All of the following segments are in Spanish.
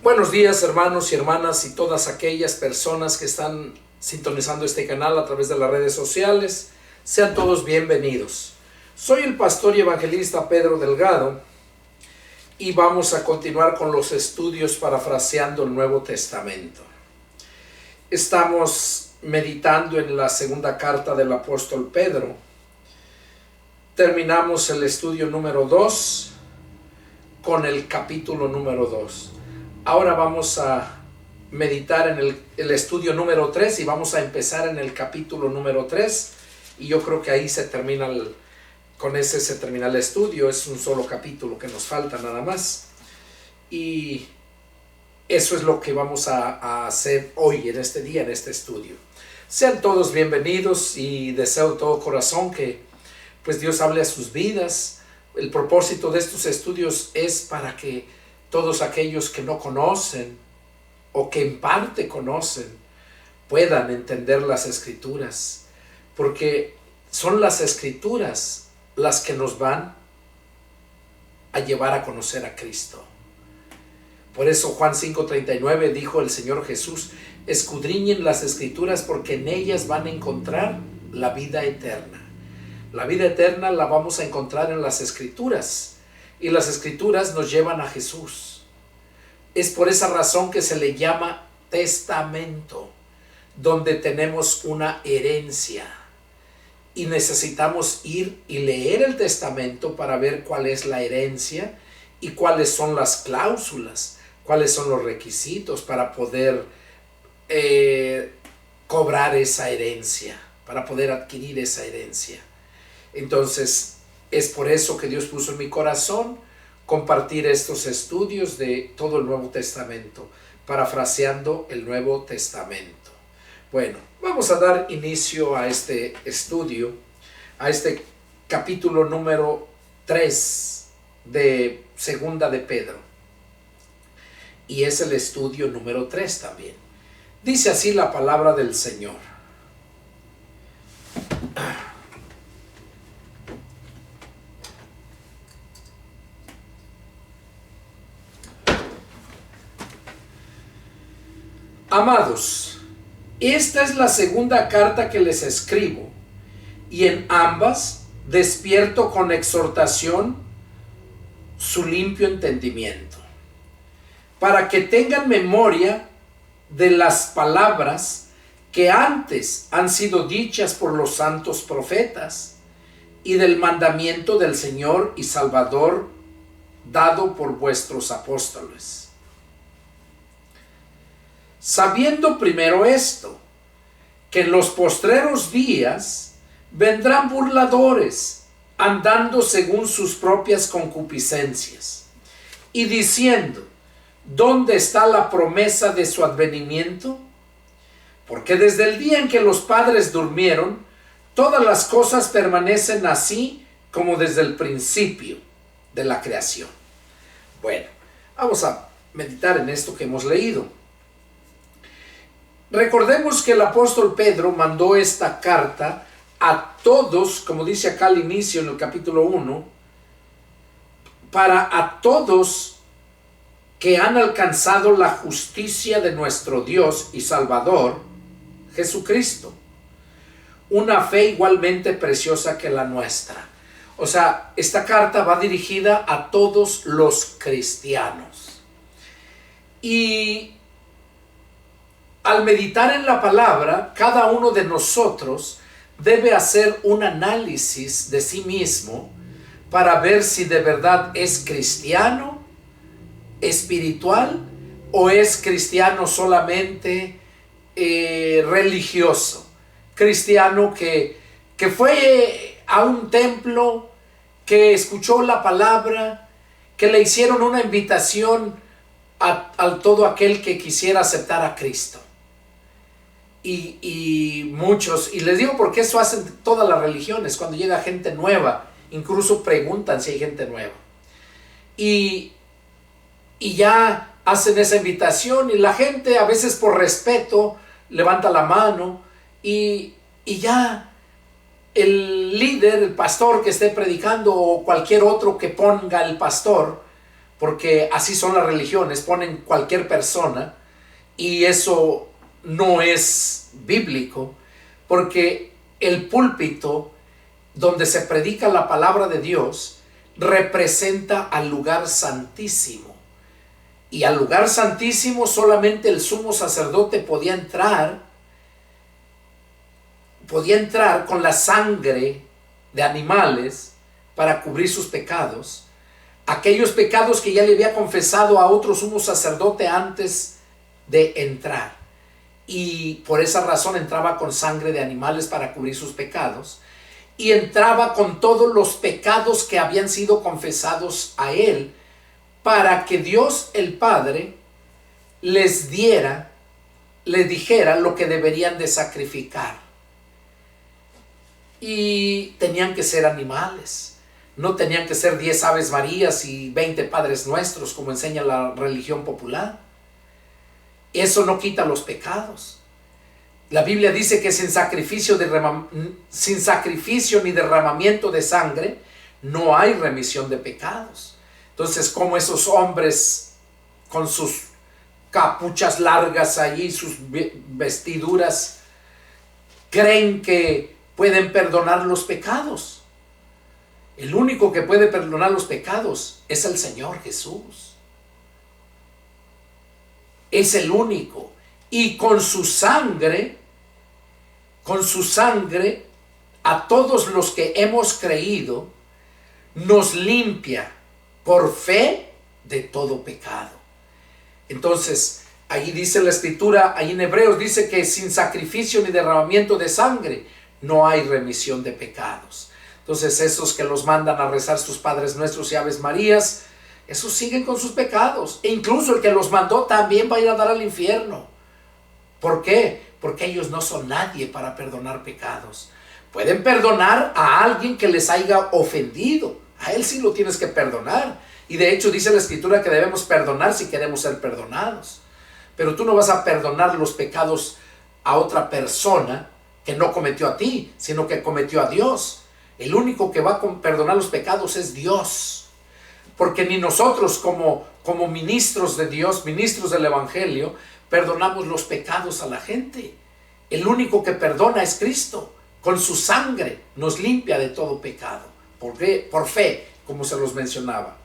Buenos días, hermanos y hermanas y todas aquellas personas que están sintonizando este canal a través de las redes sociales. Sean todos bienvenidos. Soy el pastor y evangelista Pedro Delgado y vamos a continuar con los estudios parafraseando el Nuevo Testamento. Estamos meditando en la segunda carta del apóstol Pedro. Terminamos el estudio número 2 con el capítulo número 2. Ahora vamos a meditar en el estudio número 3 y vamos a empezar en el capítulo número 3. Y yo creo que ahí se termina se termina el estudio. Es un solo capítulo que nos falta nada más. Y eso es lo que vamos a hacer hoy, en este día, en este estudio. Sean todos bienvenidos y deseo de todo corazón que pues Dios hable a sus vidas. El propósito de estos estudios es para que todos aquellos que no conocen o que en parte conocen puedan entender las Escrituras, porque son las Escrituras las que nos van a llevar a conocer a Cristo. Por eso Juan 5:39 dijo el Señor Jesús: escudriñen las Escrituras porque en ellas van a encontrar la vida eterna. La vida eterna la vamos a encontrar en las Escrituras. Y las Escrituras nos llevan a Jesús. Es por esa razón que se le llama testamento, donde tenemos una herencia. Y necesitamos ir y leer el testamento para ver cuál es la herencia y cuáles son las cláusulas, cuáles son los requisitos para poder cobrar esa herencia, para poder adquirir esa herencia. Entonces, es por eso que Dios puso en mi corazón compartir estos estudios de todo el Nuevo Testamento, parafraseando el Nuevo Testamento. Bueno, vamos a dar inicio a este estudio, a este capítulo número 3 de Segunda de Pedro. Y es el estudio número 3 también. Dice así la palabra del Señor. Amados, esta es la segunda carta que les escribo, y en ambas despierto con exhortación su limpio entendimiento, para que tengan memoria de las palabras que antes han sido dichas por los santos profetas, y del mandamiento del Señor y Salvador dado por vuestros apóstoles. Sabiendo primero esto, que en los postreros días vendrán burladores, andando según sus propias concupiscencias, y diciendo: ¿dónde está la promesa de su advenimiento? Porque desde el día en que los padres durmieron, todas las cosas permanecen así como desde el principio de la creación. Bueno, vamos a meditar en esto que hemos leído. Recordemos que el apóstol Pedro mandó esta carta a todos, como dice acá al inicio en el capítulo 1, para a todos que han alcanzado la justicia de nuestro Dios y Salvador, Jesucristo. Una fe igualmente preciosa que la nuestra. O sea, esta carta va dirigida a todos los cristianos. Y al meditar en la palabra, cada uno de nosotros debe hacer un análisis de sí mismo para ver si de verdad es cristiano, espiritual, o es cristiano solamente religioso. Cristiano que fue a un templo, que escuchó la palabra, que le hicieron una invitación a todo aquel que quisiera aceptar a Cristo. Y muchos, y les digo porque eso hacen todas las religiones, cuando llega gente nueva, incluso preguntan si hay gente nueva. Y ya hacen esa invitación, y la gente a veces por respeto levanta la mano, y ya el líder, el pastor que esté predicando, o cualquier otro que ponga el pastor, porque así son las religiones, ponen cualquier persona, y eso no es bíblico, porque el púlpito donde se predica la palabra de Dios representa al lugar santísimo, y al lugar santísimo solamente el sumo sacerdote podía entrar con la sangre de animales para cubrir sus pecados, aquellos pecados que ya le había confesado a otro sumo sacerdote antes de entrar. Y por esa razón entraba con sangre de animales para cubrir sus pecados, y entraba con todos los pecados que habían sido confesados a él, para que Dios el Padre les dijera lo que deberían de sacrificar. Y tenían que ser animales. No tenían que ser 10 Aves Marías y 20 Padres Nuestros, como enseña la religión popular. Eso no quita los pecados. La Biblia dice que sin sacrificio ni derramamiento de sangre no hay remisión de pecados. Entonces, ¿cómo esos hombres con sus capuchas largas allí, sus vestiduras, creen que pueden perdonar los pecados? El único que puede perdonar los pecados es el Señor Jesús. Es el único. Y con su sangre, a todos los que hemos creído, nos limpia por fe de todo pecado. Entonces, ahí dice la Escritura, ahí en Hebreos dice que sin sacrificio ni derramamiento de sangre no hay remisión de pecados. Entonces, esos que los mandan a rezar sus Padres Nuestros y Aves Marías, esos siguen con sus pecados. E incluso el que los mandó también va a ir a dar al infierno. ¿Por qué? Porque ellos no son nadie para perdonar pecados. Pueden perdonar a alguien que les haya ofendido. A él sí lo tienes que perdonar. Y de hecho dice la Escritura que debemos perdonar si queremos ser perdonados. Pero tú no vas a perdonar los pecados a otra persona que no cometió a ti, sino que cometió a Dios. El único que va a perdonar los pecados es Dios. Porque ni nosotros como ministros de Dios, ministros del Evangelio, perdonamos los pecados a la gente. El único que perdona es Cristo. Con su sangre nos limpia de todo pecado. Por fe, como se los mencionaba.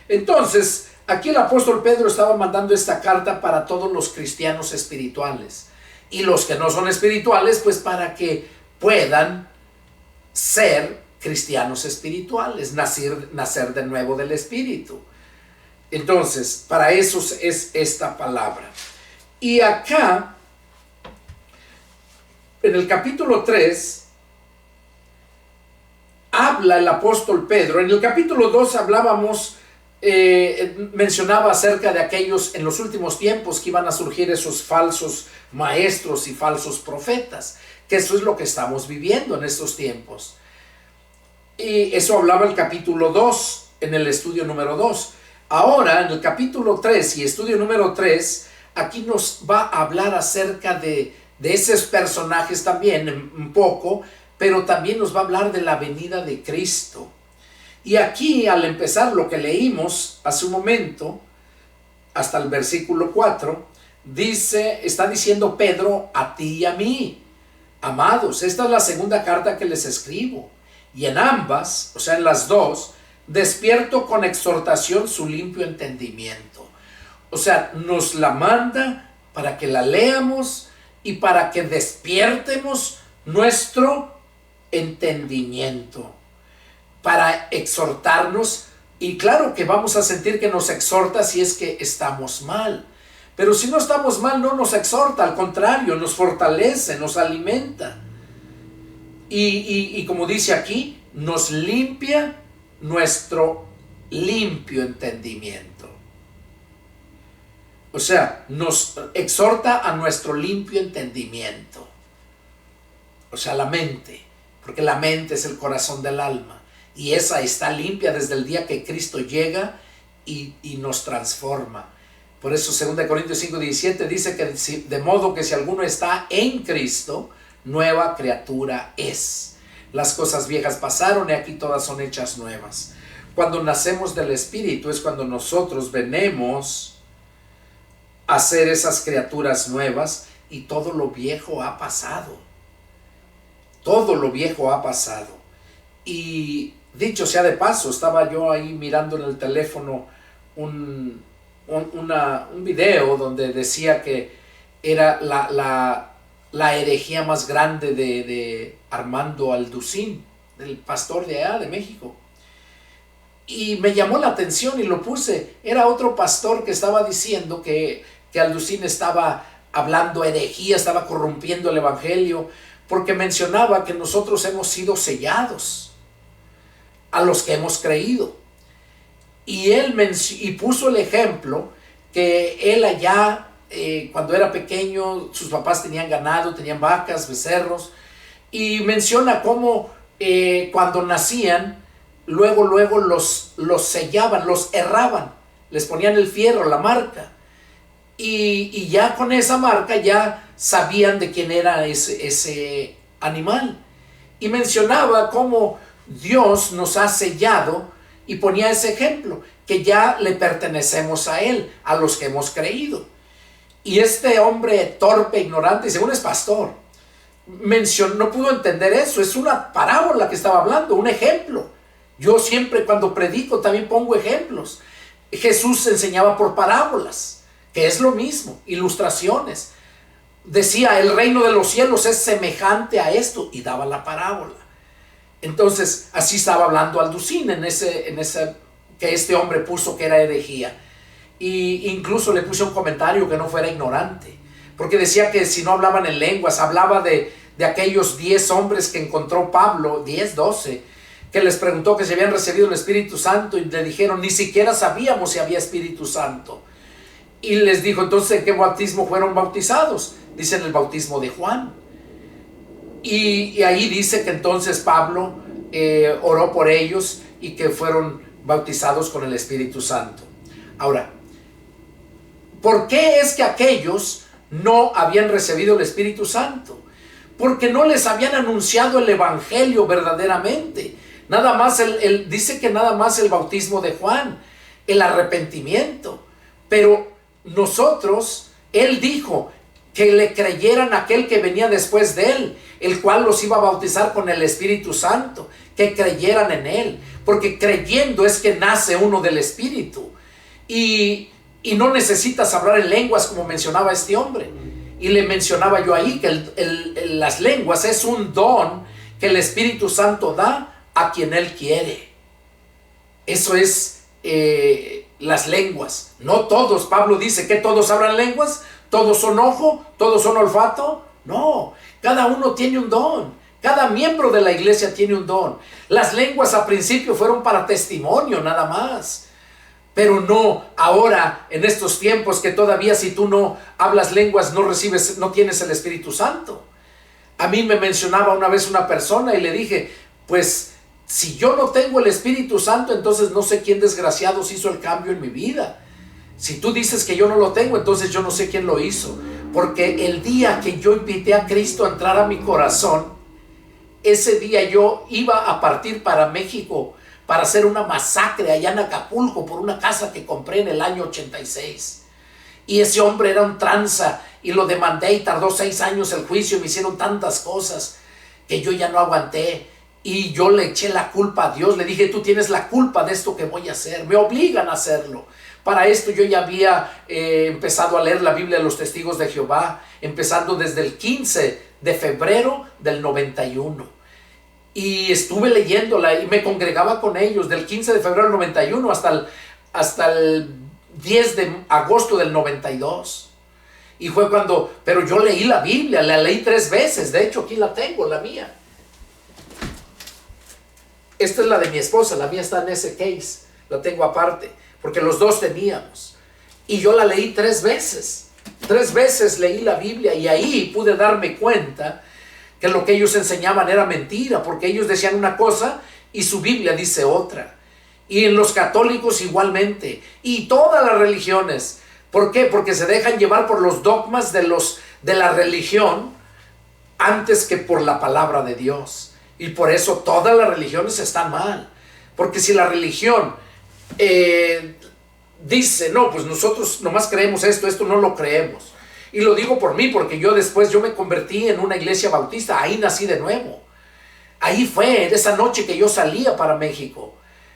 Entonces, aquí el apóstol Pedro estaba mandando esta carta para todos los cristianos espirituales. Y los que no son espirituales, pues para que puedan ser cristianos espirituales, nacer de nuevo del Espíritu. Entonces, para eso es esta palabra. Y acá, en el capítulo 3, habla el apóstol Pedro. En el capítulo 2 mencionaba acerca de aquellos en los últimos tiempos que iban a surgir esos falsos maestros y falsos profetas, que eso es lo que estamos viviendo en estos tiempos. Y eso hablaba el capítulo 2 en el estudio número 2. Ahora, en el capítulo 3 y estudio número 3, aquí nos va a hablar acerca de esos personajes también, un poco, pero también nos va a hablar de la venida de Cristo. Y aquí, al empezar lo que leímos hace un momento, hasta el versículo 4, está diciendo Pedro a ti y a mí: amados, esta es la segunda carta que les escribo, y en ambas, o sea, en las dos, despierto con exhortación su limpio entendimiento. O sea, nos la manda para que la leamos y para que despiertemos nuestro entendimiento, para exhortarnos. Y claro que vamos a sentir que nos exhorta si es que estamos mal. Pero si no estamos mal, no nos exhorta, al contrario, nos fortalece, nos alimenta. Y como dice aquí, nos limpia nuestro limpio entendimiento. O sea, nos exhorta a nuestro limpio entendimiento. O sea, la mente, porque la mente es el corazón del alma. Y esa está limpia desde el día que Cristo llega y nos transforma. Por eso 2 Corintios 5:17 dice que de modo que si alguno está en Cristo, nueva criatura es. Las cosas viejas pasaron y aquí todas son hechas nuevas. Cuando nacemos del Espíritu es cuando nosotros venimos a ser esas criaturas nuevas y todo lo viejo ha pasado. Todo lo viejo ha pasado. Y dicho sea de paso, estaba yo ahí mirando en el teléfono un video donde decía que era la herejía más grande de Armando Alducín, del pastor de allá de México. Y me llamó la atención y lo puse. Era otro pastor que estaba diciendo que Alducín estaba hablando herejía, estaba corrompiendo el evangelio, porque mencionaba que nosotros hemos sido sellados a los que hemos creído. Y él puso el ejemplo que él allá, cuando era pequeño, sus papás tenían ganado, tenían vacas, becerros, y menciona cómo cuando nacían, luego los sellaban, los herraban, les ponían el fierro, la marca, y ya con esa marca ya sabían de quién era ese animal. Y mencionaba cómo Dios nos ha sellado y ponía ese ejemplo, que ya le pertenecemos a Él, a los que hemos creído. Y este hombre torpe, ignorante, según es pastor, no pudo entender eso. Es una parábola que estaba hablando, un ejemplo. Yo siempre cuando predico también pongo ejemplos. Jesús enseñaba por parábolas, que es lo mismo, ilustraciones. Decía, el reino de los cielos es semejante a esto, y daba la parábola. Entonces, así estaba hablando Alducín en ese que este hombre puso que era herejía. Y incluso le puse un comentario que no fuera ignorante, porque decía que si no hablaban en lenguas, hablaba de aquellos 10 hombres que encontró Pablo, 10, 12, que les preguntó que si habían recibido el Espíritu Santo, y le dijeron, ni siquiera sabíamos si había Espíritu Santo. Y les dijo, entonces, ¿en qué bautismo fueron bautizados? Dicen, el bautismo de Juan. Y ahí dice que entonces Pablo oró por ellos y que fueron bautizados con el Espíritu Santo. Ahora, ¿por qué es que aquellos no habían recibido el Espíritu Santo? Porque no les habían anunciado el Evangelio verdaderamente. Nada más dice que nada más el bautismo de Juan, el arrepentimiento. Pero nosotros, él dijo que le creyeran a aquel que venía después de él, el cual los iba a bautizar con el Espíritu Santo, que creyeran en él, porque creyendo es que nace uno del Espíritu. Y no necesitas hablar en lenguas, como mencionaba este hombre. Y le mencionaba yo ahí que las lenguas es un don que el Espíritu Santo da a quien Él quiere. Eso es las lenguas. No todos. Pablo dice que todos hablan lenguas, todos son ojo, todos son olfato. No, cada uno tiene un don. Cada miembro de la iglesia tiene un don. Las lenguas al principio fueron para testimonio nada más. Pero no ahora, en estos tiempos, que todavía si tú no hablas lenguas no tienes el Espíritu Santo. A mí me mencionaba una vez una persona y le dije, pues si yo no tengo el Espíritu Santo, entonces no sé quién desgraciado hizo el cambio en mi vida. Si tú dices que yo no lo tengo, entonces yo no sé quién lo hizo. Porque el día que yo invité a Cristo a entrar a mi corazón, ese día yo iba a partir para México para hacer una masacre allá en Acapulco por una casa que compré en el año 86. Y ese hombre era un tranza y lo demandé y tardó 6 años el juicio. Me hicieron tantas cosas que yo ya no aguanté. Y yo le eché la culpa a Dios. Le dije, tú tienes la culpa de esto que voy a hacer. Me obligan a hacerlo. Para esto yo ya había empezado a leer la Biblia de los Testigos de Jehová, empezando desde el 15 de febrero del 91. Y estuve leyéndola y me congregaba con ellos del 15 de febrero del 91 hasta el 10 de agosto del 92. Y fue cuando, pero yo leí la Biblia, la leí 3 veces. De hecho, aquí la tengo, la mía. Esta es la de mi esposa, la mía está en ese case, la tengo aparte, porque los dos teníamos. Y yo la leí 3 veces. 3 veces leí la Biblia y ahí pude darme cuenta que lo que ellos enseñaban era mentira, porque ellos decían una cosa y su Biblia dice otra. Y en los católicos igualmente, y todas las religiones. ¿Por qué? Porque se dejan llevar por los dogmas de la religión antes que por la palabra de Dios. Y por eso todas las religiones están mal, Porque si la religión dice, no, pues nosotros nomás creemos esto, esto no lo creemos. Y lo digo por mí, porque yo me convertí en una iglesia bautista, ahí nací de nuevo. Ahí fue, esa noche que yo salía para México.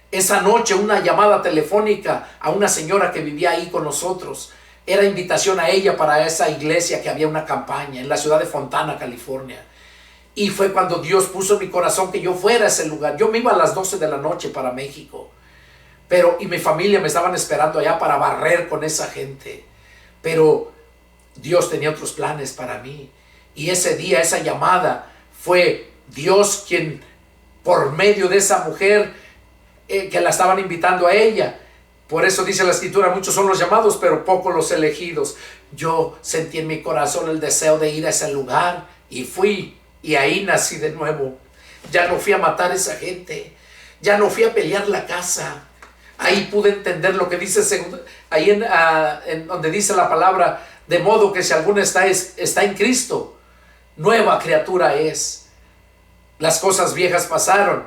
Esa noche una llamada telefónica a una señora que vivía ahí con nosotros. Era invitación a ella para esa iglesia, que había una campaña en la ciudad de Fontana, California. Y fue cuando Dios puso en mi corazón que yo fuera a ese lugar. Yo me iba a las 12 de la noche para México. Y mi familia me estaban esperando allá para barrer con esa gente. Pero Dios tenía otros planes para mí. Y ese día, esa llamada, fue Dios quien, por medio de esa mujer que la estaban invitando a ella. Por eso dice la escritura, muchos son los llamados, pero pocos los elegidos. Yo sentí en mi corazón el deseo de ir a ese lugar y fui, y ahí nací de nuevo. Ya no fui a matar a esa gente, ya no fui a pelear la casa. Ahí pude entender lo que dice ahí en donde dice la palabra, de modo que si alguno está en Cristo, nueva criatura es. Las cosas viejas pasaron,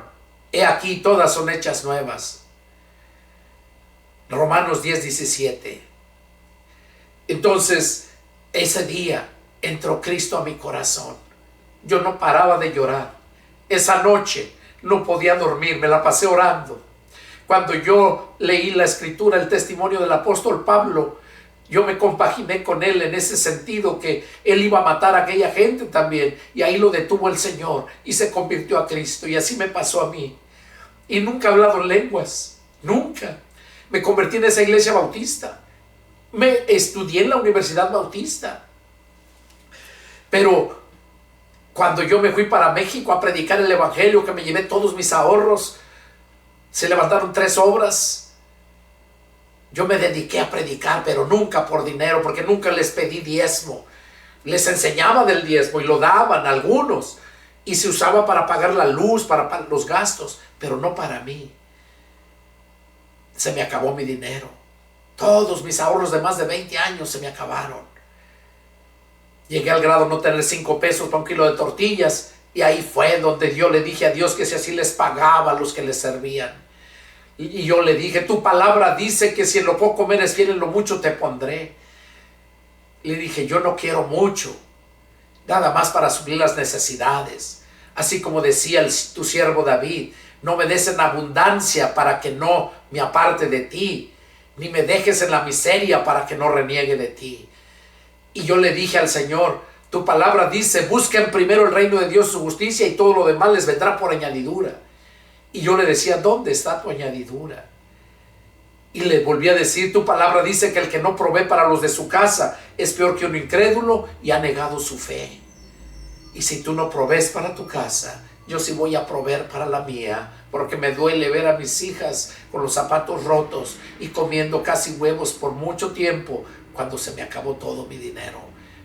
he aquí todas son hechas nuevas. Romanos 10:17. Entonces, ese día entró Cristo a mi corazón. Yo no paraba de llorar. Esa noche no podía dormir, me la pasé orando. Cuando yo leí la escritura, el testimonio del apóstol Pablo, yo me compaginé con él en ese sentido, que él iba a matar a aquella gente también, y ahí lo detuvo el Señor y se convirtió a Cristo, y así me pasó a mí. Y nunca he hablado en lenguas, nunca. Me convertí en esa iglesia bautista, me estudié en la Universidad Bautista, pero cuando yo me fui para México a predicar el evangelio, que me llevé todos mis ahorros, se levantaron 3 obras. Yo me dediqué a predicar, pero nunca por dinero, porque nunca les pedí diezmo. Les enseñaba del diezmo y lo daban algunos, y se usaba para pagar la luz, para los gastos, pero no para mí. Se me acabó mi dinero. Todos mis ahorros de más de 20 años se me acabaron. Llegué al grado de no tener 5 pesos para un kilo de tortillas, y ahí fue donde yo le dije a Dios que si así les pagaba a los que les servían. Y yo le dije, tu palabra dice que si en lo poco me eres fiel, en lo mucho te pondré. Le dije, yo no quiero mucho, nada más para suplir las necesidades. Así como decía tu siervo David, no me des en abundancia para que no me aparte de ti, ni me dejes en la miseria para que no reniegue de ti. Y yo le dije al Señor, tu palabra dice, busquen primero el reino de Dios, su justicia, y todo lo demás les vendrá por añadidura. Y yo le decía, ¿dónde está tu añadidura? Y le volví a decir, tu palabra dice que el que no provee para los de su casa es peor que un incrédulo y ha negado su fe. Y si tú no provees para tu casa, yo sí voy a proveer para la mía, porque me duele ver a mis hijas con los zapatos rotos y comiendo casi huevos por mucho tiempo, cuando se me acabó todo mi dinero.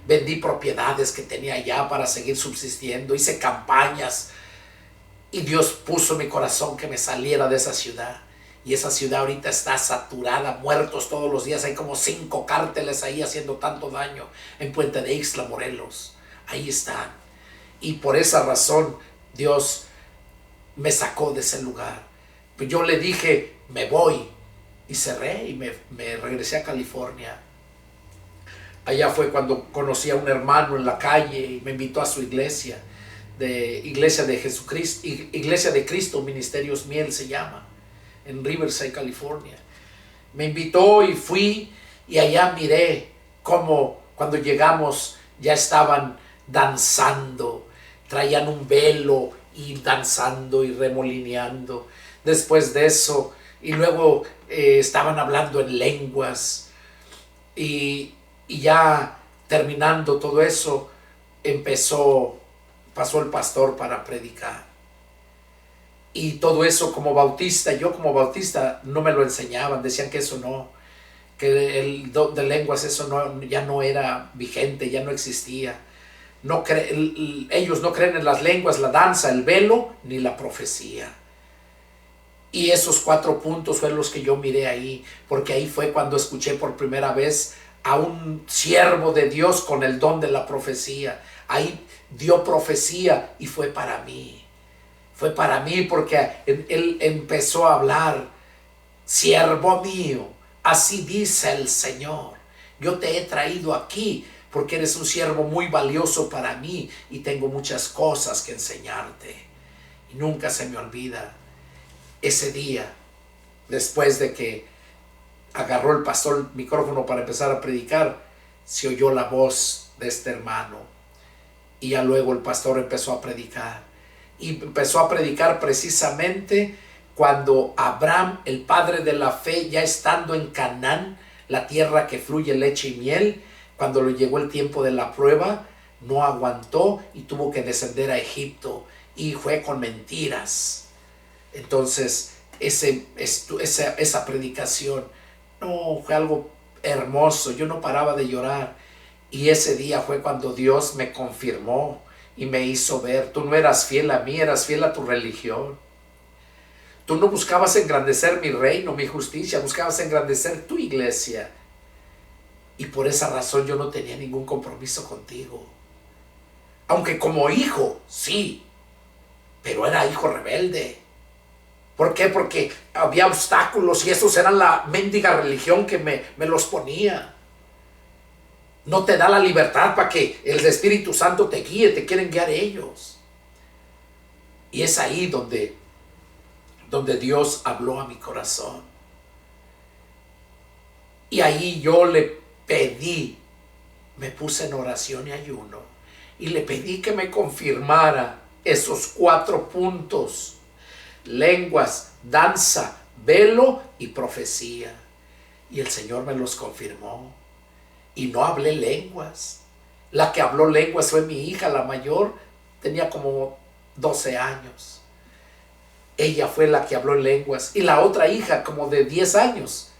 Vendí propiedades que tenía allá para seguir subsistiendo, hice campañas, y Dios puso en mi corazón que me saliera de esa ciudad. Y esa ciudad ahorita está saturada, muertos todos los días. Hay como 5 cárteles ahí haciendo tanto daño en Puente de Ixtla, Morelos. Ahí están. Y por esa razón Dios me sacó de ese lugar. Pues yo le dije, me voy. Y cerré y me regresé a California. Allá fue cuando conocí a un hermano en la calle y me invitó a su iglesia. Iglesia de Jesucristo, Iglesia de Cristo, Ministerios Miel se llama, en Riverside, California. Me invitó y fui, y allá miré cómo cuando llegamos ya estaban danzando, traían un velo y danzando y remolineando. Después de eso, y luego estaban hablando en lenguas, y ya terminando todo eso, pasó el pastor para predicar. Y todo eso yo como bautista no me lo enseñaban, decían que eso no, que el don de lenguas, eso no, ya no era vigente, ya no existía. Ellos no creen en las lenguas, la danza, el velo, ni la profecía. Y esos 4 puntos fueron los que yo miré ahí, porque ahí fue cuando escuché por primera vez a un siervo de Dios con el don de la profecía. Ahí dio profecía y fue para mí. Fue para mí porque él empezó a hablar: siervo mío, así dice el Señor, yo te he traído aquí porque eres un siervo muy valioso para mí y tengo muchas cosas que enseñarte. Y nunca se me olvida ese día, después de que agarró el pastor el micrófono para empezar a predicar, se oyó la voz de este hermano y ya luego el pastor empezó a predicar. Y empezó a predicar precisamente cuando Abraham, el padre de la fe, ya estando en Canaán, la tierra que fluye leche y miel, cuando le llegó el tiempo de la prueba, no aguantó y tuvo que descender a Egipto, y fue con mentiras. Entonces esa predicación, no, fue algo hermoso. Yo no paraba de llorar, y ese día fue cuando Dios me confirmó y me hizo ver: tú no eras fiel a mí, eras fiel a tu religión. Tú no buscabas engrandecer mi reino, mi justicia, buscabas engrandecer tu iglesia. Y por esa razón yo no tenía ningún compromiso contigo. Aunque como hijo, sí, pero era hijo rebelde. ¿Por qué? Porque había obstáculos y esos eran la mendiga religión que me los ponía. No te da la libertad para que el Espíritu Santo te guíe, te quieren guiar ellos. Y es ahí donde Dios habló a mi corazón. Y ahí yo le pedí, me puse en oración y ayuno, y le pedí que me confirmara esos 4 puntos: lenguas, danza, velo y profecía. Y el Señor me los confirmó. Y no hablé lenguas. La que habló lenguas fue mi hija, la mayor, tenía como 12 años. Ella fue la que habló en lenguas. Y la otra hija, como de 10 años,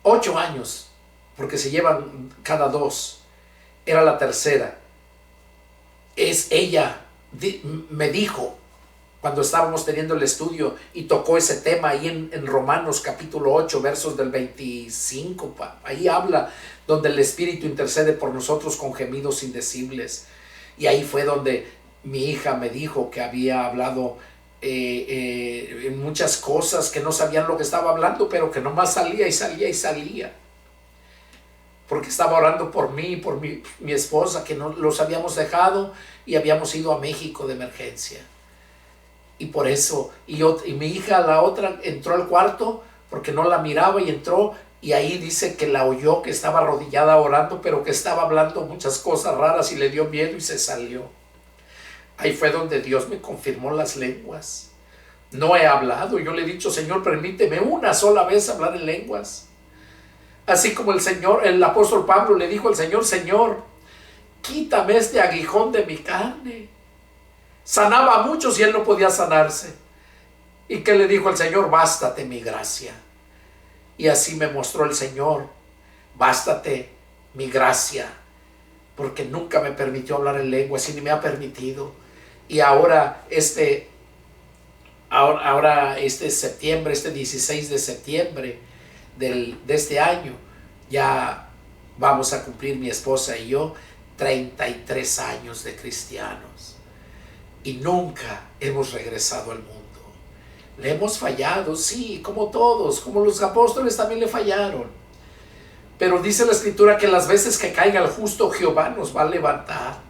8 años, porque se llevan cada 2, era la tercera. Ella me dijo, cuando estábamos teniendo el estudio y tocó ese tema ahí en Romanos capítulo 8, versos del 25, ahí habla donde el Espíritu intercede por nosotros con gemidos indecibles. Y ahí fue donde mi hija me dijo que había hablado en muchas cosas, que no sabían lo que estaba hablando, pero que nomás salía y salía y salía. Porque estaba orando por mí y por mi esposa, que no los habíamos dejado y habíamos ido a México de emergencia. Y por eso, y mi hija, la otra, entró al cuarto porque no la miraba y entró, y ahí dice que la oyó, que estaba arrodillada orando, pero que estaba hablando muchas cosas raras y le dio miedo y se salió. Ahí fue donde Dios me confirmó las lenguas. No he hablado, yo le he dicho: Señor, permíteme una sola vez hablar en lenguas. Así como el apóstol Pablo le dijo al Señor: Señor, quítame este aguijón de mi carne. Sanaba a muchos y él no podía sanarse. ¿Y qué le dijo el Señor? Bástate mi gracia. Y así me mostró el Señor: bástate mi gracia, porque nunca me permitió hablar en lenguas y ni me ha permitido. Y ahora este septiembre, este 16 de septiembre de este año, ya vamos a cumplir, mi esposa y yo, 33 años de cristianos. Y nunca hemos regresado al mundo. Le hemos fallado, sí, como todos, como los apóstoles también le fallaron. Pero dice la Escritura que las veces que caiga el justo, Jehová nos va a levantar.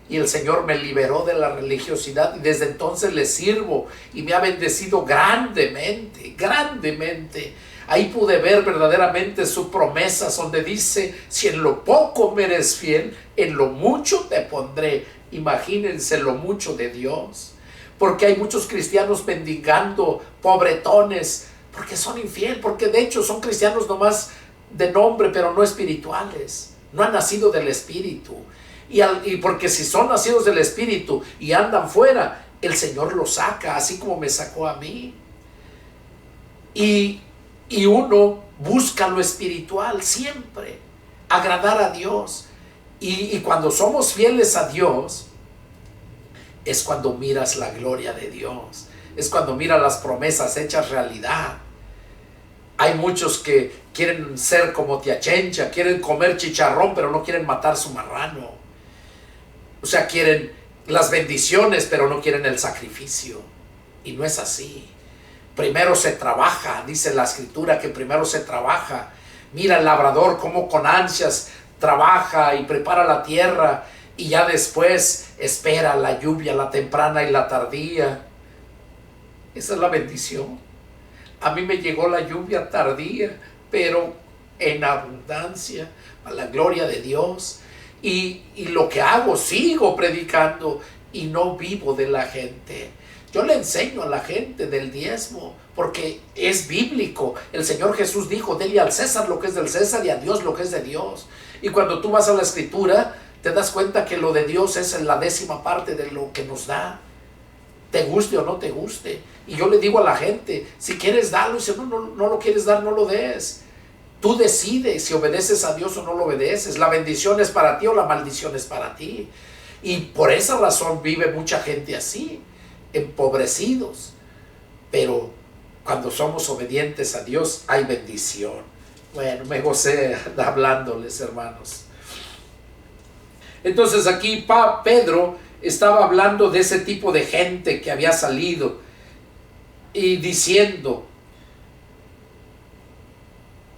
Y el Señor me liberó de la religiosidad y desde entonces le sirvo y me ha bendecido grandemente, grandemente. Ahí pude ver verdaderamente sus promesas, donde dice: si en lo poco me eres fiel, en lo mucho te pondré. Imagínense lo mucho de Dios. Porque hay muchos cristianos mendigando, pobretones, porque son infieles, porque de hecho son cristianos nomás de nombre, pero no espirituales. No han nacido del Espíritu. Y porque si son nacidos del Espíritu y andan fuera, el Señor los saca, así como me sacó a mí. Y uno busca lo espiritual siempre, agradar a Dios. Y cuando somos fieles a Dios, es cuando miras la gloria de Dios, es cuando miras las promesas hechas realidad. Hay muchos que quieren ser como tía Chencha, quieren comer chicharrón, pero no quieren matar su marrano. O sea, quieren las bendiciones, pero no quieren el sacrificio. Y no es así. Primero se trabaja, dice la escritura que primero se trabaja. Mira el labrador cómo con ansias trabaja y prepara la tierra, y ya después espera la lluvia, la temprana y la tardía. Esa es la bendición. A mí me llegó la lluvia tardía, pero en abundancia, a la gloria de Dios. Y lo que hago, sigo predicando y no vivo de la gente. Yo le enseño a la gente del diezmo porque es bíblico. El Señor Jesús dijo: dele al César lo que es del César y a Dios lo que es de Dios. Y cuando tú vas a la escritura, te das cuenta que lo de Dios es la 10ª parte de lo que nos da, te guste o no te guste. Y yo le digo a la gente: si quieres darlo, y si no lo quieres dar, no lo des. Tú decides si obedeces a Dios o no lo obedeces. La bendición es para ti o la maldición es para ti. Y por esa razón vive mucha gente así, empobrecidos. Pero cuando somos obedientes a Dios, hay bendición. Bueno, me gocé hablándoles, hermanos. Entonces aquí Pedro estaba hablando de ese tipo de gente que había salido y diciendo,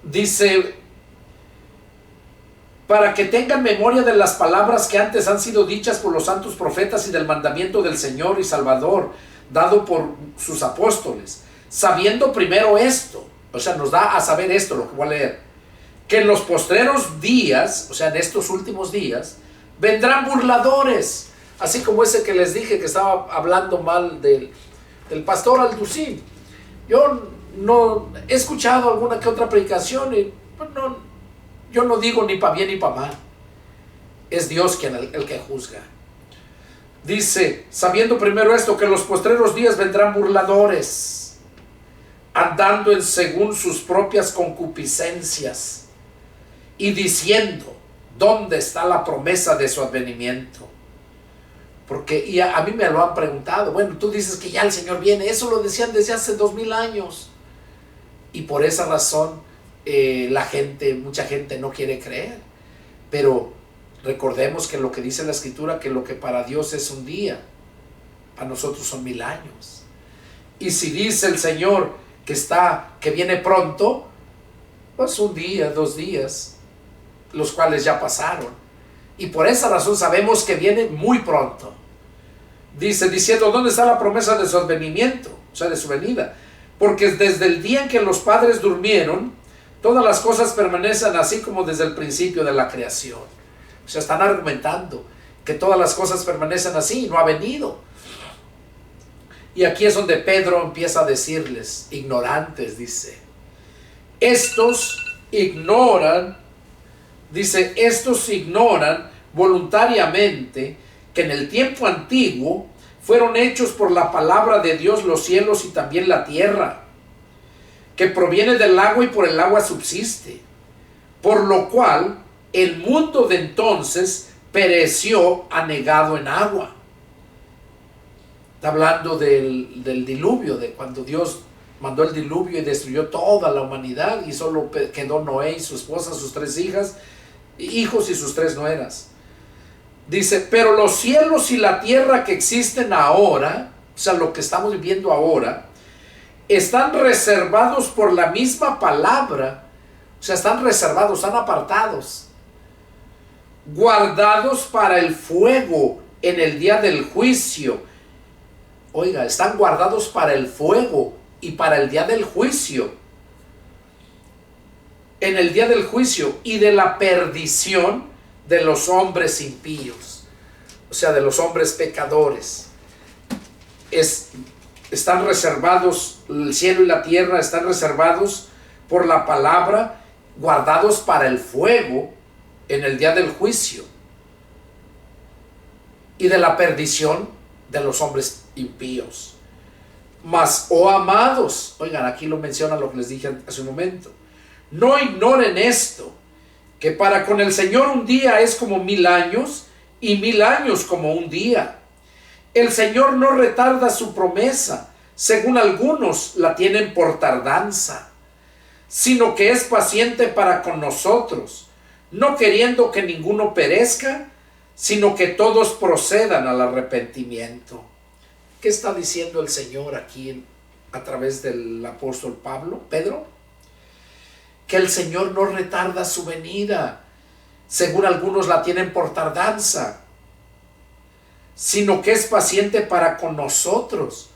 dice, para que tengan memoria de las palabras que antes han sido dichas por los santos profetas y del mandamiento del Señor y Salvador dado por sus apóstoles, sabiendo primero esto, o sea, nos da a saber esto, lo que voy a leer, que en los postreros días, o sea, en estos últimos días, vendrán burladores, así como ese que les dije que estaba hablando mal del pastor Alducín. Yo no he escuchado alguna que otra predicación y yo no digo ni para bien ni para mal. Es Dios quien el que juzga. Dice, sabiendo primero esto, que en los postreros días vendrán burladores, andando en según sus propias concupiscencias, y diciendo, ¿dónde está la promesa de su advenimiento? Porque a mí me lo han preguntado. Bueno, tú dices que ya el Señor viene. Eso lo decían desde hace 2000 años. Y por esa razón mucha gente no quiere creer. Pero recordemos que lo que dice la Escritura, que lo que para Dios es un día, para nosotros son 1000 años. Y si dice el Señor que viene pronto, pues un día, 2 días, los cuales ya pasaron. Y por esa razón sabemos que viene muy pronto. Dice, diciendo, ¿dónde está la promesa de su advenimiento? O sea, de su venida. Porque desde el día en que los padres durmieron, todas las cosas permanecen así como desde el principio de la creación. O sea, están argumentando que todas las cosas permanecen así y no ha venido. Y aquí es donde Pedro empieza a decirles, ignorantes, dice, estos ignoran voluntariamente que en el tiempo antiguo fueron hechos por la palabra de Dios los cielos y también la tierra, que proviene del agua y por el agua subsiste, por lo cual el mundo de entonces pereció anegado en agua. Está hablando del diluvio, de cuando Dios mandó el diluvio y destruyó toda la humanidad y solo quedó Noé y su esposa, sus 3 hijos y sus 3 nueras. Dice, pero los cielos y la tierra que existen ahora, o sea, lo que estamos viviendo ahora, están reservados por la misma palabra, o sea, están reservados, están apartados, guardados para el fuego en el día del juicio. Oiga, están guardados para el fuego y para el día del juicio. En el día del juicio y de la perdición de los hombres impíos, o sea, de los hombres pecadores. Están reservados, el cielo y la tierra están reservados por la palabra, guardados para el fuego en el día del juicio y de la perdición de los hombres impíos. Mas, oh amados, oigan, aquí lo menciona lo que les dije hace un momento, no ignoren esto, que para con el Señor un día es como 1000 años y 1000 años como un día. El Señor no retarda su promesa, según algunos la tienen por tardanza, sino que es paciente para con nosotros, no queriendo que ninguno perezca, sino que todos procedan al arrepentimiento. ¿Qué está diciendo el Señor aquí a través del apóstol Pedro? Que el Señor no retarda su venida, según algunos la tienen por tardanza, sino que es paciente para con nosotros.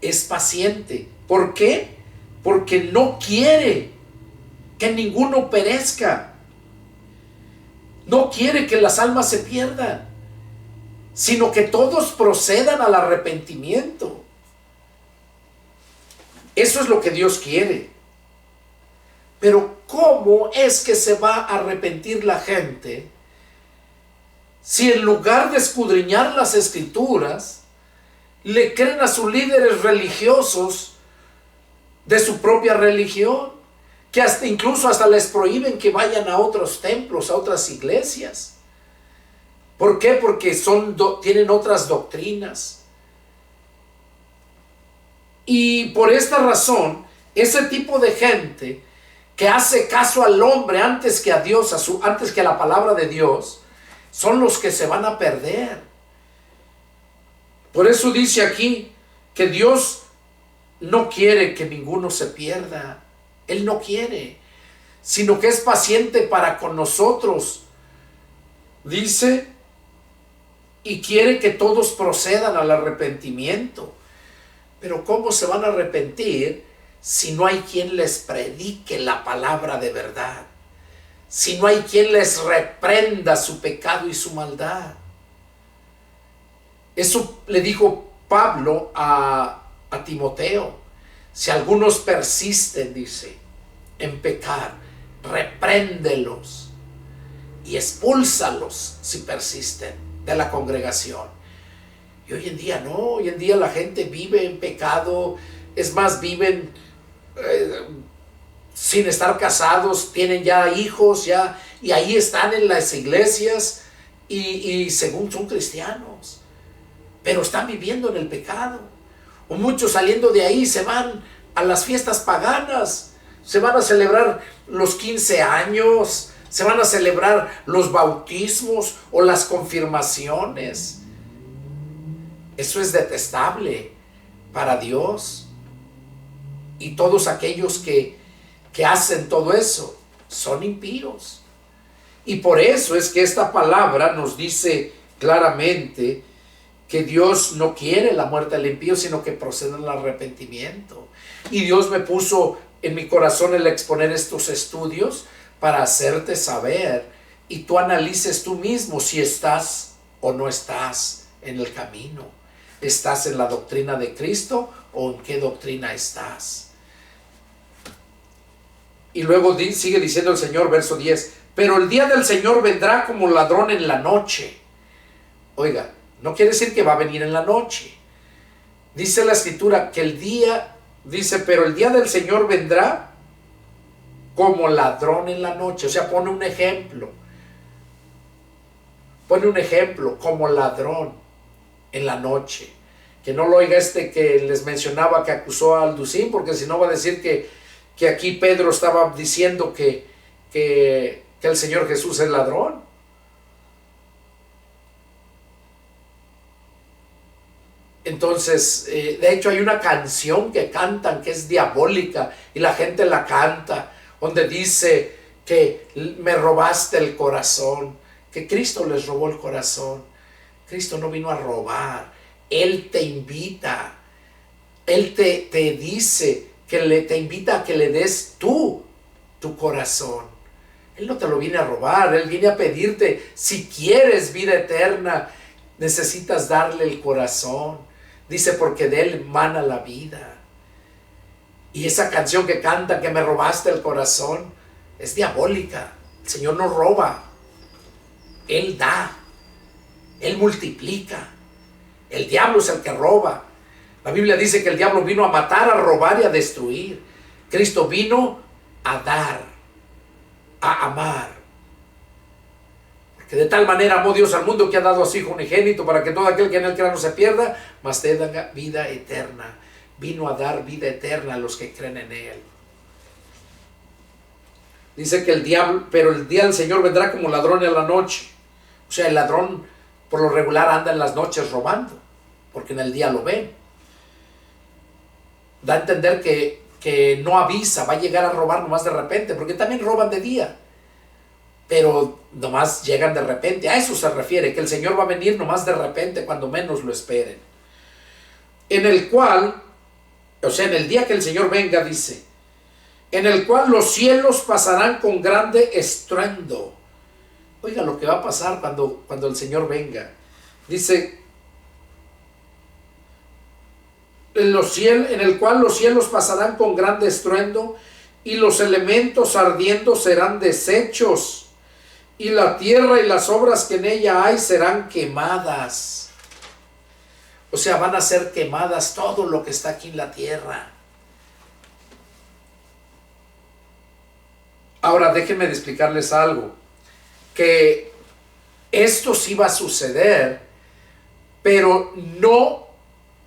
Es paciente. ¿Por qué? Porque no quiere que ninguno perezca. No quiere que las almas se pierdan, sino que todos procedan al arrepentimiento. Eso es lo que Dios quiere. Pero ¿cómo es que se va a arrepentir la gente si en lugar de escudriñar las Escrituras, le creen a sus líderes religiosos de su propia religión, que incluso hasta les prohíben que vayan a otros templos, a otras iglesias? ¿Por qué? Porque tienen otras doctrinas. Y por esta razón, ese tipo de gente que hace caso al hombre antes que a Dios, antes que a la palabra de Dios, son los que se van a perder. Por eso dice aquí que Dios no quiere que ninguno se pierda. Él no quiere, sino que es paciente para con nosotros. Dice, y quiere que todos procedan al arrepentimiento. Pero ¿cómo se van a arrepentir si no hay quien les predique la palabra de verdad? Si no hay quien les reprenda su pecado y su maldad. Eso le dijo Pablo a Timoteo. Si algunos persisten, dice, en pecar, repréndelos y expúlsalos si persisten de la congregación. Y hoy en día no, hoy en día la gente vive en pecado. Es más, viven sin estar casados, tienen ya hijos, y ahí están en las iglesias y según son cristianos, pero están viviendo en el pecado. O muchos saliendo de ahí se van a las fiestas paganas, se van a celebrar los 15 años, se van a celebrar los bautismos o las confirmaciones. Eso es detestable para Dios. Y todos aquellos que hacen todo eso son impíos. Y por eso es que esta palabra nos dice claramente que Dios no quiere la muerte del impío, sino que procede al arrepentimiento. Y Dios me puso en mi corazón el exponer estos estudios para hacerte saber y tú analices tú mismo si estás o no estás en el camino. ¿Estás en la doctrina de Cristo o en qué doctrina estás? Y luego sigue diciendo el Señor, verso 10, pero el día del Señor vendrá como ladrón en la noche. Oiga, no quiere decir que va a venir en la noche. Dice la Escritura que pero el día del Señor vendrá como ladrón en la noche. O sea, pone un ejemplo. Pone un ejemplo, como ladrón en la noche. Que no lo oiga que les mencionaba que acusó a Alducín, porque si no va a decir que aquí Pedro estaba diciendo que el Señor Jesús es ladrón. Entonces, de hecho hay una canción que cantan que es diabólica y la gente la canta, donde dice que me robaste el corazón, que Cristo les robó el corazón. Cristo no vino a robar, Él te invita, Él te dice te invita a que le des tu corazón. Él no te lo viene a robar, Él viene a pedirte, si quieres vida eterna, necesitas darle el corazón. Dice, porque de Él emana la vida. Y esa canción que canta, que me robaste el corazón, es diabólica. El Señor no roba, Él da, Él multiplica. El diablo es el que roba. La Biblia dice que el diablo vino a matar, a robar y a destruir. Cristo vino a dar, a amar. Porque de tal manera amó Dios al mundo que ha dado a su Hijo unigénito para que todo aquel que en él crea no se pierda, mas tenga vida eterna. Vino a dar vida eterna a los que creen en Él. Dice que pero el día del Señor vendrá como ladrón en la noche. O sea, el ladrón por lo regular anda en las noches robando, porque en el día lo ven. Da a entender que no avisa, va a llegar a robar nomás de repente, porque también roban de día, pero nomás llegan de repente. A eso se refiere, que el Señor va a venir nomás de repente, cuando menos lo esperen. En el cual, o sea, en el día que el Señor venga, dice, en el cual los cielos pasarán con grande estruendo. Oiga lo que va a pasar cuando el Señor venga. Dice, en el cual los cielos pasarán con grande estruendo, y los elementos ardiendo serán deshechos, y la tierra y las obras que en ella hay serán quemadas. O sea, van a ser quemadas todo lo que está aquí en la tierra. Ahora déjenme de explicarles algo, que esto sí va a suceder, pero no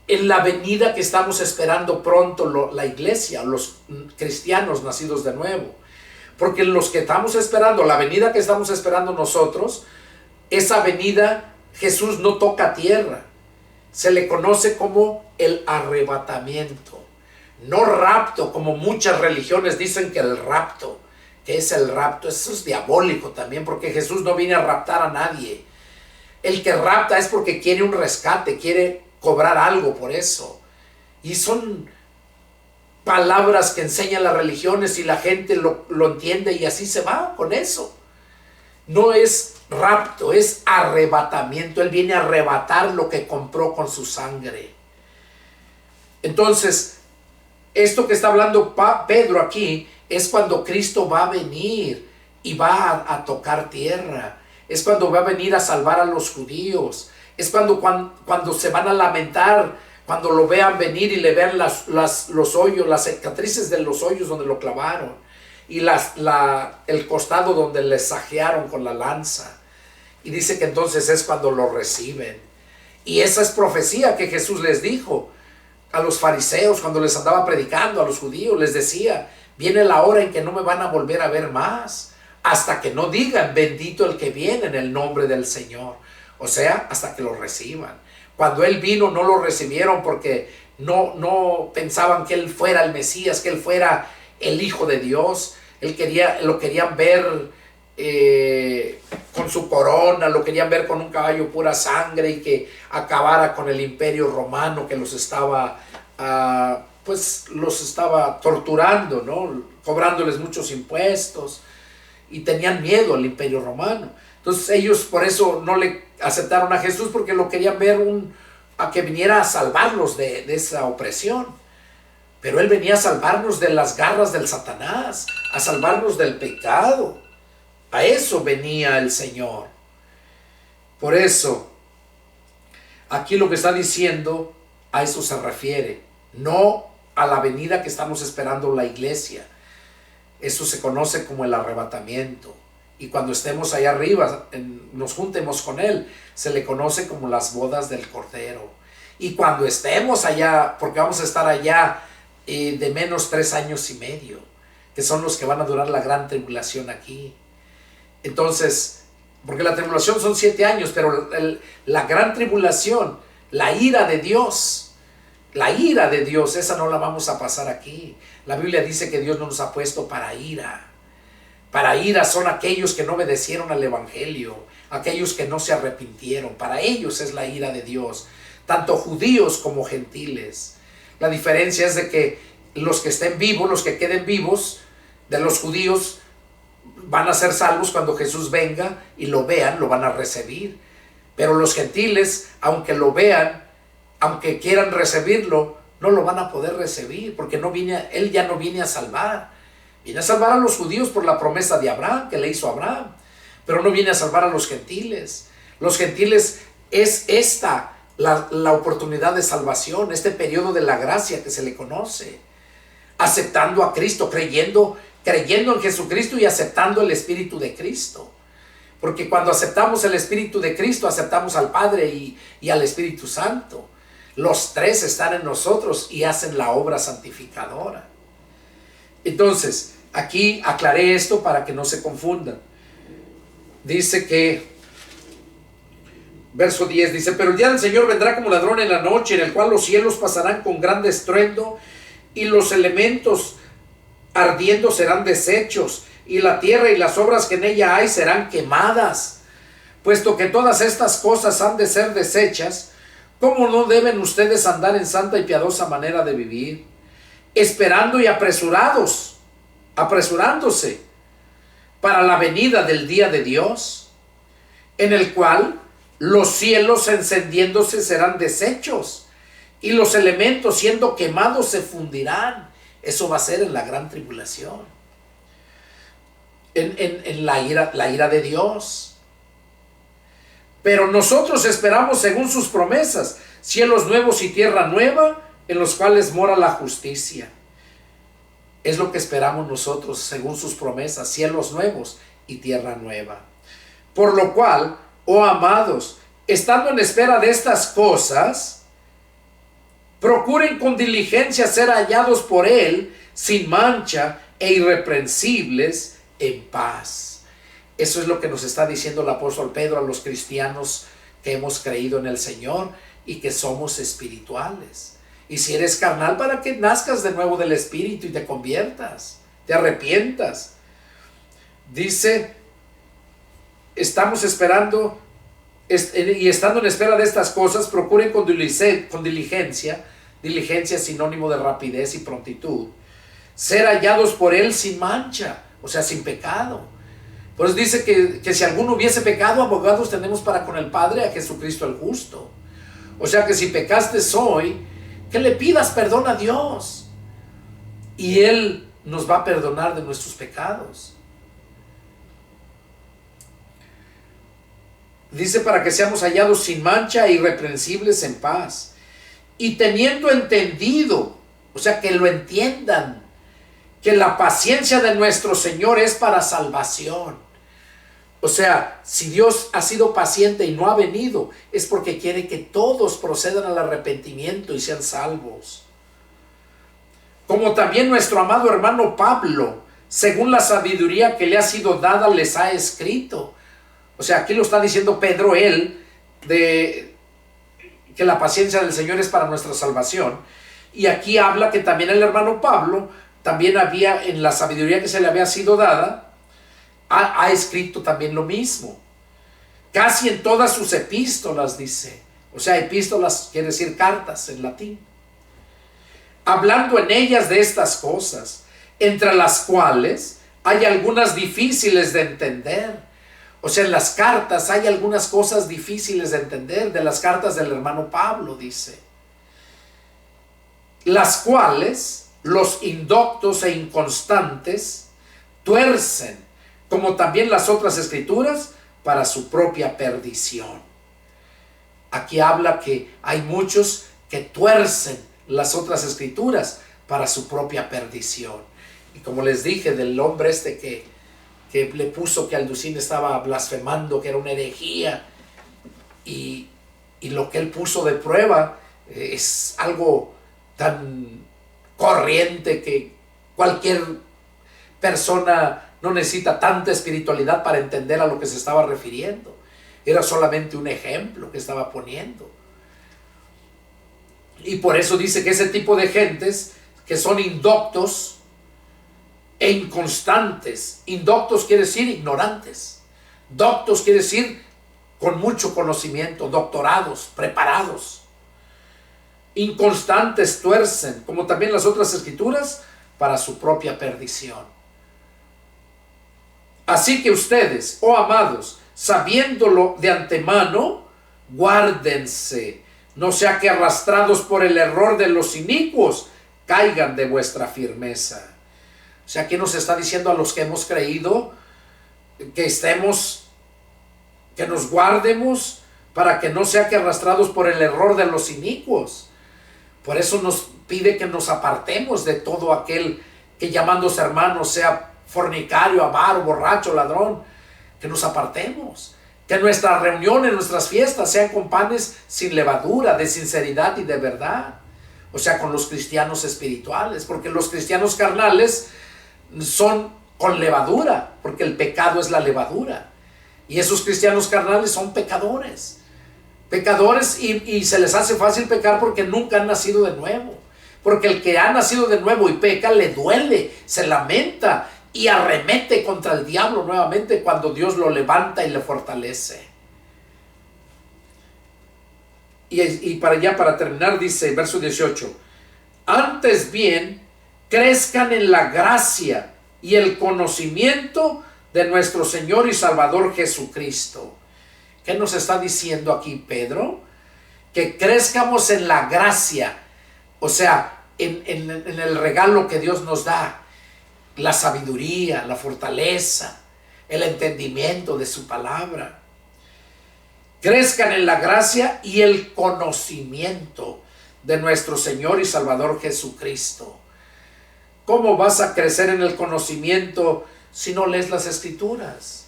en la venida que estamos esperando pronto la iglesia, los cristianos nacidos de nuevo. Porque los que estamos esperando, la venida que estamos esperando nosotros, esa venida Jesús no toca tierra. Se le conoce como el arrebatamiento. No rapto, como muchas religiones dicen que el rapto. ¿Qué es el rapto? Eso es diabólico también, porque Jesús no viene a raptar a nadie. El que rapta es porque quiere un rescate, quiere cobrar algo por eso. Y son palabras que enseñan las religiones y la gente lo entiende y así se va con eso. No es rapto, es arrebatamiento. Él viene a arrebatar lo que compró con su sangre. Entonces, esto que está hablando Pedro aquí es cuando Cristo va a venir y va a tocar tierra. Es cuando va a venir a salvar a los judíos. Es cuando se van a lamentar, cuando lo vean venir y le vean los hoyos, las cicatrices de los hoyos donde lo clavaron, y el costado donde le sajearon con la lanza. Y dice que entonces es cuando lo reciben. Y esa es profecía que Jesús les dijo a los fariseos cuando les andaba predicando, a los judíos. Les decía, viene la hora en que no me van a volver a ver más, hasta que no digan, bendito el que viene en el nombre del Señor. O sea, hasta que lo reciban. Cuando Él vino no lo recibieron porque no pensaban que Él fuera el Mesías, que Él fuera el Hijo de Dios. Lo querían ver con su corona, lo querían ver con un caballo pura sangre y que acabara con el imperio romano que los estaba torturando, ¿no? Cobrándoles muchos impuestos, y tenían miedo al imperio romano. Entonces ellos por eso no le aceptaron a Jesús, porque lo querían ver a que viniera a salvarlos de esa opresión. Pero Él venía a salvarnos de las garras del Satanás, a salvarnos del pecado. A eso venía el Señor. Por eso, aquí lo que está diciendo, a eso se refiere, no a la venida que estamos esperando la iglesia. Eso se conoce como el arrebatamiento. Y cuando estemos allá arriba, nos juntemos con Él, se le conoce como las bodas del Cordero. Y cuando estemos allá, porque vamos a estar allá de menos 3 años y medio, que son los que van a durar la gran tribulación aquí. Entonces, porque la tribulación son 7 años, pero la gran tribulación, la ira de Dios, esa no la vamos a pasar aquí. La Biblia dice que Dios no nos ha puesto para ira. Para ira son aquellos que no obedecieron al Evangelio, aquellos que no se arrepintieron. Para ellos es la ira de Dios, tanto judíos como gentiles. La diferencia es de que los que estén vivos, los que queden vivos de los judíos, van a ser salvos cuando Jesús venga y lo vean, lo van a recibir. Pero los gentiles, aunque lo vean, aunque quieran recibirlo, no lo van a poder recibir, porque Él ya no viene a salvar. Viene a salvar a los judíos por la promesa de Abraham, que le hizo a Abraham, pero no viene a salvar a los gentiles. Los gentiles es esta la oportunidad de salvación, este periodo de la gracia que se le conoce, aceptando a Cristo, creyendo en Jesucristo y aceptando el Espíritu de Cristo. Porque cuando aceptamos el Espíritu de Cristo, aceptamos al Padre y al Espíritu Santo. Los tres están en nosotros y hacen la obra santificadora. Entonces, aquí aclaré esto para que no se confundan. Dice que Verso 10 dice: pero el día del Señor vendrá como ladrón en la noche, en el cual los cielos pasarán con grande estruendo, y los elementos ardiendo serán deshechos, y la tierra y las obras que en ella hay serán quemadas. Puesto que todas estas cosas han de ser deshechas, ¿cómo no deben ustedes andar en santa y piadosa manera de vivir, esperando y apresurándose para la venida del día de Dios, en el cual los cielos encendiéndose serán deshechos, y los elementos siendo quemados se fundirán? Eso va a ser en la gran tribulación, en la ira de Dios. Pero nosotros esperamos según sus promesas, cielos nuevos y tierra nueva, en los cuales mora la justicia. Es lo que esperamos nosotros según sus promesas, cielos nuevos y tierra nueva. Por lo cual, oh amados, estando en espera de estas cosas, procuren con diligencia ser hallados por Él sin mancha e irreprensibles en paz. Eso es lo que nos está diciendo el apóstol Pedro a los cristianos que hemos creído en el Señor y que somos espirituales. Y si eres carnal, para que nazcas de nuevo del Espíritu y te conviertas, te arrepientas. Dice, estamos esperando y estando en espera de estas cosas, procuren con diligencia, diligencia es sinónimo de rapidez y prontitud, ser hallados por Él sin mancha, o sea, sin pecado. Por eso dice que si alguno hubiese pecado, abogados tenemos para con el Padre, a Jesucristo el justo. O sea que si pecaste hoy, que le pidas perdón a Dios, y Él nos va a perdonar de nuestros pecados. Dice, para que seamos hallados sin mancha e irreprensibles en paz, y teniendo entendido, o sea, que lo entiendan, que la paciencia de nuestro Señor es para salvación. O sea, si Dios ha sido paciente y no ha venido, es porque quiere que todos procedan al arrepentimiento y sean salvos. Como también nuestro amado hermano Pablo, según la sabiduría que le ha sido dada, les ha escrito. O sea, aquí lo está diciendo Pedro, él, de que la paciencia del Señor es para nuestra salvación. Y aquí habla que también el hermano Pablo, también había, en la sabiduría que se le había sido dada, ha escrito también lo mismo. Casi en todas sus epístolas, dice. O sea, epístolas quiere decir cartas en latín. Hablando en ellas de estas cosas, entre las cuales hay algunas difíciles de entender. O sea, en las cartas hay algunas cosas difíciles de entender, de las cartas del hermano Pablo, dice. Las cuales los indoctos e inconstantes tuercen, como también las otras escrituras, para su propia perdición. Aquí habla que hay muchos que tuercen las otras escrituras para su propia perdición. Y como les dije, del hombre que le puso que Alducín estaba blasfemando, que era una herejía, y lo que él puso de prueba es algo tan corriente que cualquier persona no necesita tanta espiritualidad para entender a lo que se estaba refiriendo. Era solamente un ejemplo que estaba poniendo. Y por eso dice que ese tipo de gentes que son indoctos e inconstantes. Indoctos quiere decir ignorantes. Doctos quiere decir con mucho conocimiento, doctorados, preparados. Inconstantes tuercen, como también las otras escrituras, para su propia perdición. Así que ustedes, oh amados, sabiéndolo de antemano, guárdense, no sea que arrastrados por el error de los inicuos, caigan de vuestra firmeza. O sea, aquí nos está diciendo a los que hemos creído que nos guardemos para que no sea que arrastrados por el error de los inicuos. Por eso nos pide que nos apartemos de todo aquel que llamándose hermano sea fornicario, avaro, borracho, ladrón. Que nos apartemos. Que nuestras reuniones, nuestras fiestas sean con panes sin levadura, de sinceridad y de verdad. O sea, con los cristianos espirituales. Porque los cristianos carnales son con levadura, porque el pecado es la levadura. Y esos cristianos carnales son pecadores. Pecadores, y se les hace fácil pecar porque nunca han nacido de nuevo. Porque el que ha nacido de nuevo y peca le duele, se lamenta y arremete contra el diablo nuevamente cuando Dios lo levanta y le fortalece. Y para terminar, dice verso 18: antes bien, crezcan en la gracia y el conocimiento de nuestro Señor y Salvador Jesucristo. ¿Qué nos está diciendo aquí Pedro? Que crezcamos en la gracia, o sea, en el regalo que Dios nos da, la sabiduría, la fortaleza, el entendimiento de su palabra. Crezcan en la gracia y el conocimiento de nuestro Señor y Salvador Jesucristo. ¿Cómo vas a crecer en el conocimiento si no lees las Escrituras?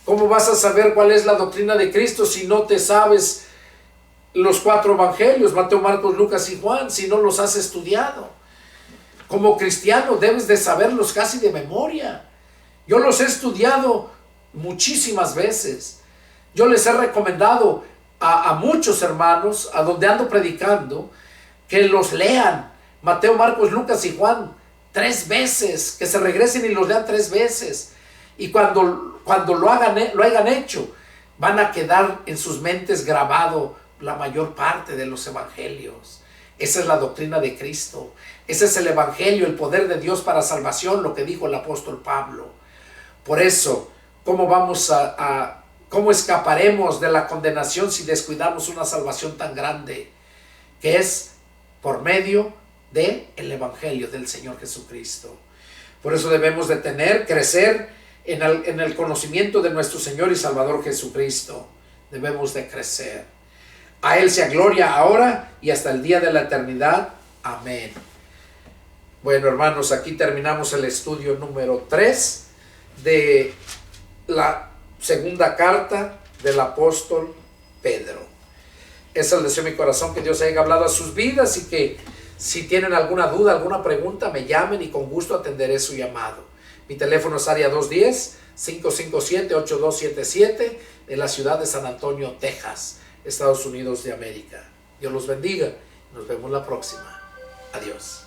¿Cómo vas a saber cuál es la doctrina de Cristo si no te sabes los 4 evangelios, Mateo, Marcos, Lucas y Juan, si no los has estudiado? Como cristiano debes de saberlos casi de memoria. Yo los he estudiado muchísimas veces. Yo les he recomendado a muchos hermanos, a donde ando predicando, que los lean Mateo, Marcos, Lucas y Juan 3 veces, que se regresen y los lean 3 veces. Y cuando lo hayan hecho, van a quedar en sus mentes grabado la mayor parte de los evangelios. Esa es la doctrina de Cristo. Ese es el evangelio, el poder de Dios para salvación, lo que dijo el apóstol Pablo. Por eso, ¿cómo escaparemos de la condenación si descuidamos una salvación tan grande? Que es por medio del evangelio del Señor Jesucristo. Por eso debemos de crecer en el conocimiento de nuestro Señor y Salvador Jesucristo. Debemos de crecer. A Él sea gloria ahora y hasta el día de la eternidad. Amén. Bueno, hermanos, aquí terminamos el estudio número 3 de la segunda carta del apóstol Pedro. Es el deseo de mi corazón que Dios haya hablado a sus vidas y que si tienen alguna duda, alguna pregunta, me llamen y con gusto atenderé su llamado. Mi teléfono es área 210-557-8277 en la ciudad de San Antonio, Texas, Estados Unidos de América. Dios los bendiga. Nos vemos la próxima. Adiós.